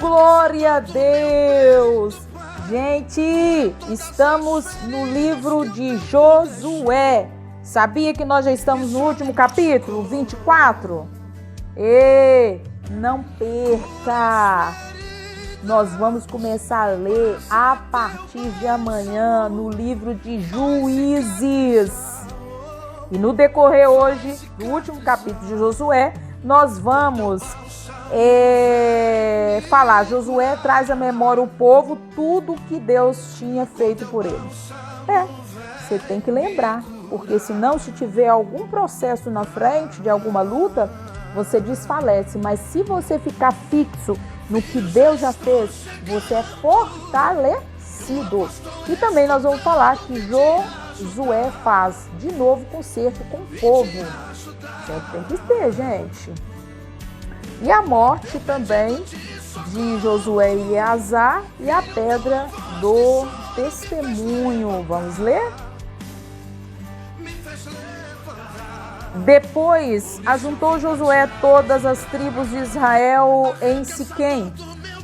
Glória a Deus! Gente, estamos no livro de Josué. Sabia que nós já estamos no último capítulo, 24? Não perca! Nós vamos começar a ler a partir de amanhã no livro de Juízes. E no decorrer hoje, do último capítulo de Josué, nós vamos falar. Josué traz à memória o povo tudo que Deus tinha feito por eles. Você tem que lembrar, porque senão, se tiver algum processo na frente de alguma luta, você desfalece. Mas se você ficar fixo no que Deus já fez, você é fortalecido. E também nós vamos falar que Josué faz de novo concerto com o povo. Sempre tem que ter, gente. E a morte também de Josué e Eleazar e a pedra do testemunho. Vamos ler? Depois ajuntou Josué todas as tribos de Israel em Siquém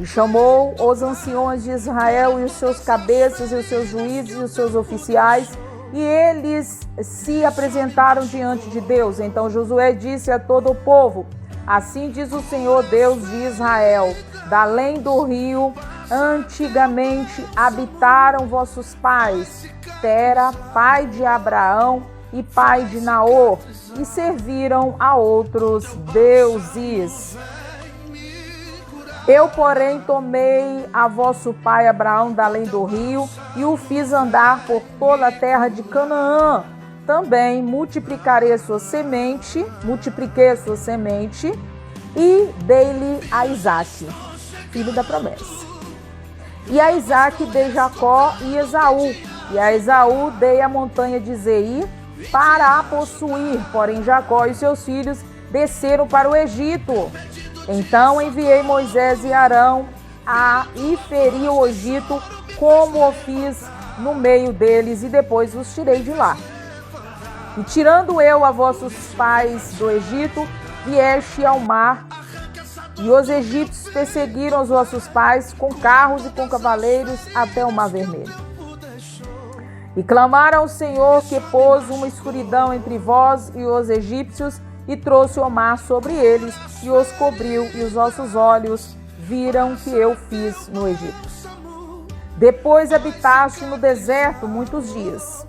e chamou os anciões de Israel e os seus cabeças e os seus juízes e os seus oficiais, e eles se apresentaram diante de Deus. Então Josué disse a todo o povo: assim diz o Senhor Deus de Israel, da além do rio, antigamente habitaram vossos pais, Tera, pai de Abraão e pai de Naor, e serviram a outros deuses. Eu, porém, tomei a vosso pai Abraão da além do rio e o fiz andar por toda a terra de Canaã. Também multipliquei a sua semente e dei-lhe a Isaque, filho da promessa. E a Isaque dei Jacó e Esaú, e a Esaú dei a montanha de Seir para a possuir. Porém Jacó e seus filhos desceram para o Egito. Então enviei Moisés e Arão e feri o Egito, como o fiz no meio deles, e depois os tirei de lá. E tirando eu a vossos pais do Egito, vieste ao mar, e os egípcios perseguiram os vossos pais com carros e com cavaleiros até o Mar Vermelho. E clamaram ao Senhor, que pôs uma escuridão entre vós e os egípcios, e trouxe o mar sobre eles, e os cobriu, e os vossos olhos viram que eu fiz no Egito. Depois habitaste no deserto muitos dias.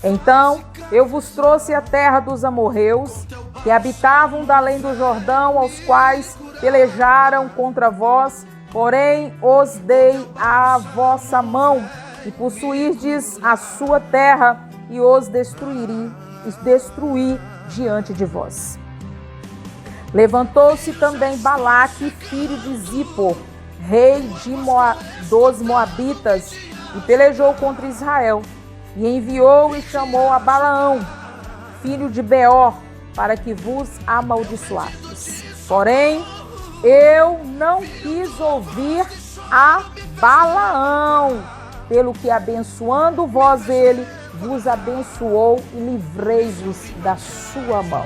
Então eu vos trouxe a terra dos amorreus, que habitavam da além do Jordão, aos quais pelejaram contra vós, porém os dei à vossa mão, e possuirdes a sua terra, e os destruí diante de vós. Levantou-se também Balaque, filho de Zippor, rei dos Moabitas, e pelejou contra Israel, e enviou e chamou a Balaão, filho de Beor, para que vos amaldiçoastes. Porém, eu não quis ouvir a Balaão, pelo que, abençoando vós ele, vos abençoou e livrei-vos da sua mão.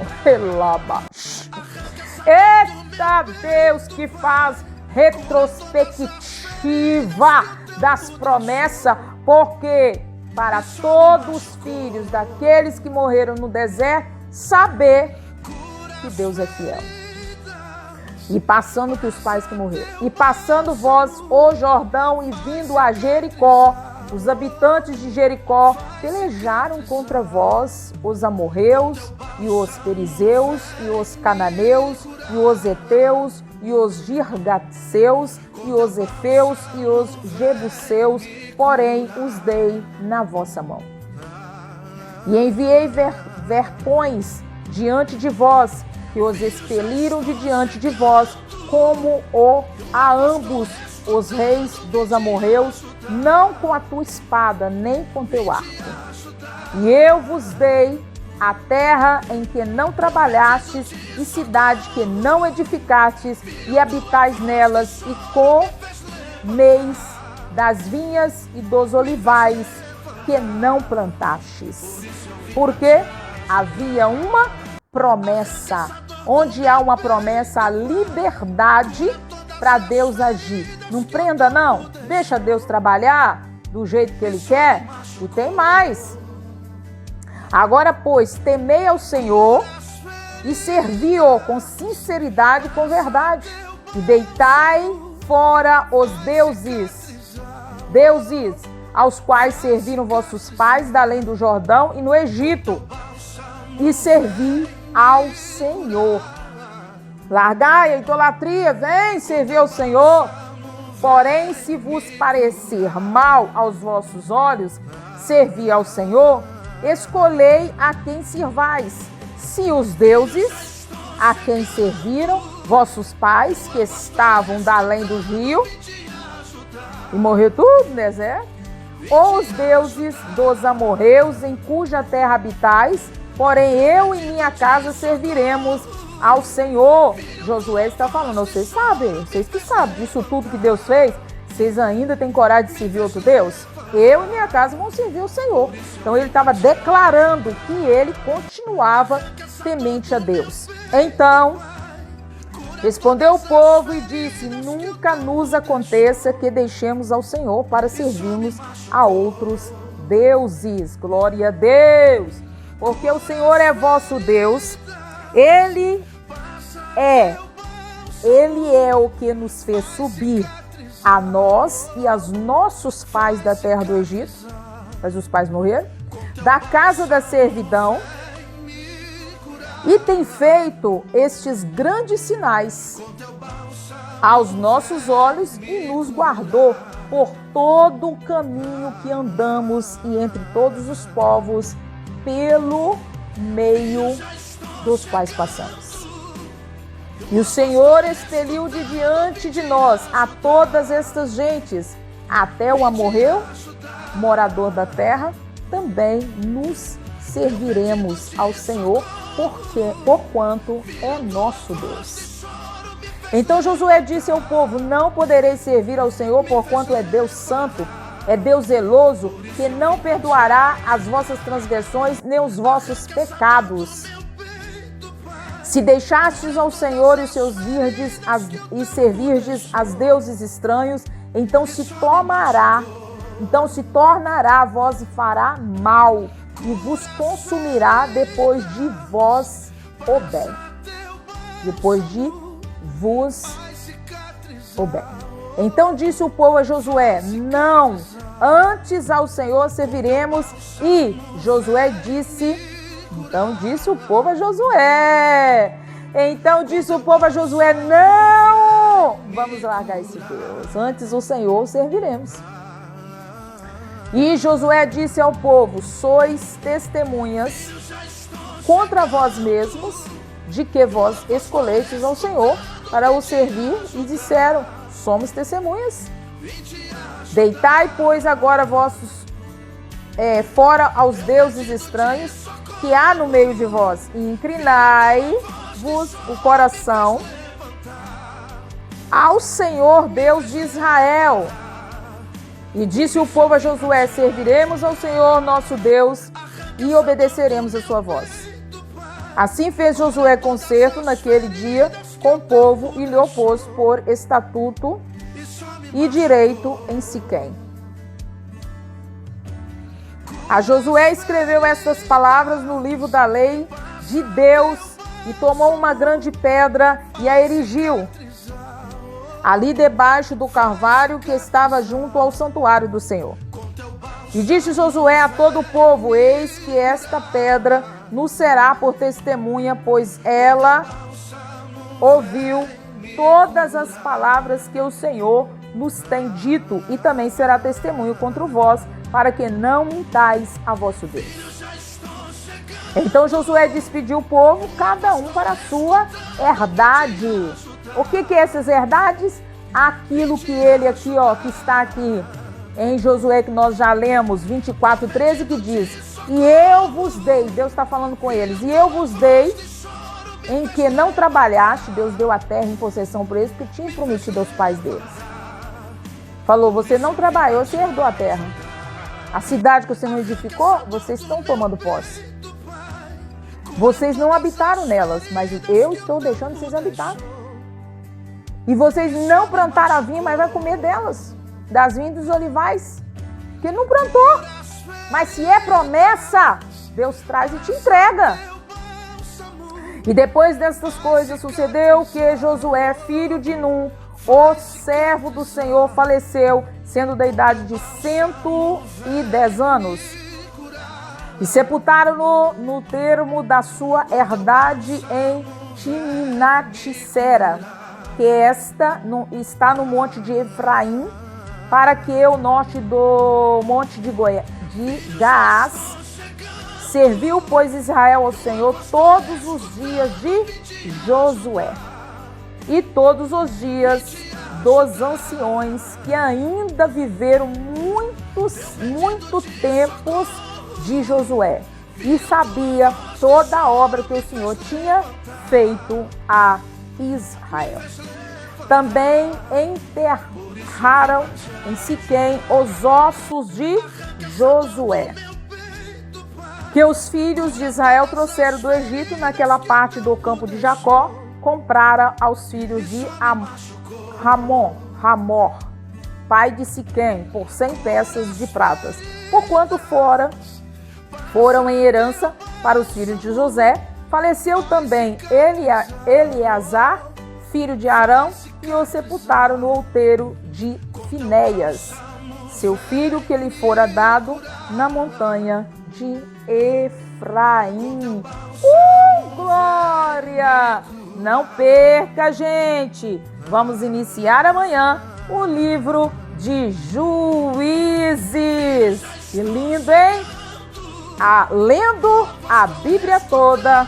Eita Deus, que faz retrospectiva das promessas, porque para todos os filhos daqueles que morreram no deserto, saber que Deus é fiel. E passando que os pais que morreram, e passando vós o Jordão e vindo a Jericó, os habitantes de Jericó pelejaram contra vós, os amorreus, e os perizeus, e os cananeus, e os heteus, e os girgaseus, e os efeus, e os jebuseus, porém os dei na vossa mão. E enviei verpões diante de vós, que os expeliram de diante de vós, como a ambos os reis dos amorreus, não com a tua espada, nem com teu arco. E eu vos dei a terra em que não trabalhastes, e cidade que não edificastes, e habitais nelas, e comeis das vinhas e dos olivais que não plantastes. Porque havia uma promessa. Onde há uma promessa, a liberdade para Deus agir. Não prenda, não. Deixa Deus trabalhar do jeito que Ele quer. E tem mais. Agora, pois, temei ao Senhor e servi-o com sinceridade e com verdade. E deitai fora os deuses aos quais serviram vossos pais da além do Jordão e no Egito, e servi ao Senhor. Largai a idolatria, vem servir ao Senhor. Porém, se vos parecer mal aos vossos olhos servir ao Senhor, escolhei a quem servais, se os deuses a quem serviram vossos pais, que estavam da além do rio, e morreu tudo no deserto, ou os deuses dos amorreus, em cuja terra habitais, porém eu e minha casa serviremos ao Senhor. Josué está falando, vocês sabem, vocês que sabem disso tudo que Deus fez, vocês ainda têm coragem de servir outro Deus? Eu e minha casa vamos servir o Senhor. Então ele estava declarando que ele continuava temente a Deus. Então respondeu o povo e disse: nunca nos aconteça que deixemos ao Senhor para servirmos a outros deuses. Glória a Deus! Porque o Senhor é vosso Deus, Ele é o que nos fez subir a nós e aos nossos pais da terra do Egito, mas os pais morreram, da casa da servidão, e tem feito estes grandes sinais aos nossos olhos e nos guardou por todo o caminho que andamos e entre todos os povos pelo meio dos quais passamos. E o Senhor expeliu de diante de nós a todas estas gentes, até o amorreu, morador da terra, também nos serviremos ao Senhor, porquanto é nosso Deus. Então Josué disse ao povo: não podereis servir ao Senhor, porquanto é Deus santo, é Deus zeloso, que não perdoará as vossas transgressões nem os vossos pecados. Se deixastes ao Senhor e os seus virdes e servirdes a deuses estranhos, então se tornará a vós e fará mal, e vos consumirá depois de vós o bem. Depois de vos o bem. Então disse o povo a Josué: não, antes ao Senhor serviremos. E Josué disse... Então disse o povo a Josué, não, vamos largar esse Deus, antes o Senhor serviremos. E Josué disse ao povo: sois testemunhas contra vós mesmos, de que vós escolhestes ao Senhor para o servir, e disseram: somos testemunhas. Deitai, pois, agora vossos fora aos deuses estranhos que há no meio de vós, e inclinai-vos o coração ao Senhor Deus de Israel. E disse o povo a Josué: serviremos ao Senhor nosso Deus e obedeceremos a sua voz. Assim fez Josué concerto naquele dia com o povo e lhe opôs por estatuto e direito em Siquém. A Josué escreveu estas palavras no livro da lei de Deus e tomou uma grande pedra e a erigiu ali debaixo do carvalho que estava junto ao santuário do Senhor. E disse Josué a todo o povo: eis que esta pedra nos será por testemunha, pois ela ouviu todas as palavras que o Senhor nos tem dito, e também será testemunho contra vós, para que não mintais a vosso Deus. Então Josué despediu o povo, cada um para a sua herdade. O que é essas herdades? Aquilo que ele aqui, que está aqui em Josué, que nós já lemos, 24:13, que diz: e eu vos dei, Deus está falando com eles, e eu vos dei em que não trabalhaste. Deus deu a terra em possessão por eles, porque tinha prometido aos pais deles. Falou: você não trabalhou, você herdou a terra. A cidade que você não edificou, vocês estão tomando posse. Vocês não habitaram nelas, mas eu estou deixando vocês habitar. E vocês não plantaram a vinha, mas vai comer delas, das vinhas dos olivais, que não plantou. Mas se é promessa, Deus traz e te entrega. E depois dessas coisas sucedeu que Josué, filho de Num, o servo do Senhor, faleceu, sendo da idade de 110 anos. E sepultaram-no no termo da sua herdade em Timnat-Sera, que está no monte de Efraim, para que o norte do monte de Gaás. Serviu, pois, Israel ao Senhor todos os dias de Josué e todos os dias dos anciões que ainda viveram muito tempos de Josué, e sabia toda a obra que o Senhor tinha feito a Israel. Também enterraram em Siquém os ossos de Josué, que os filhos de Israel trouxeram do Egito, naquela parte do campo de Jacó, compraram aos filhos de Hamor, pai de Siquém, por 100 peças de pratas, porquanto foram em herança para os filhos de José. Faleceu também Eleazar, filho de Arão, e o sepultaram no outeiro de Finéias, seu filho, que lhe fora dado na montanha de Efraim. Glória! Não perca, gente! Vamos iniciar amanhã o livro de Juízes. Que lindo, hein? Lendo a Bíblia toda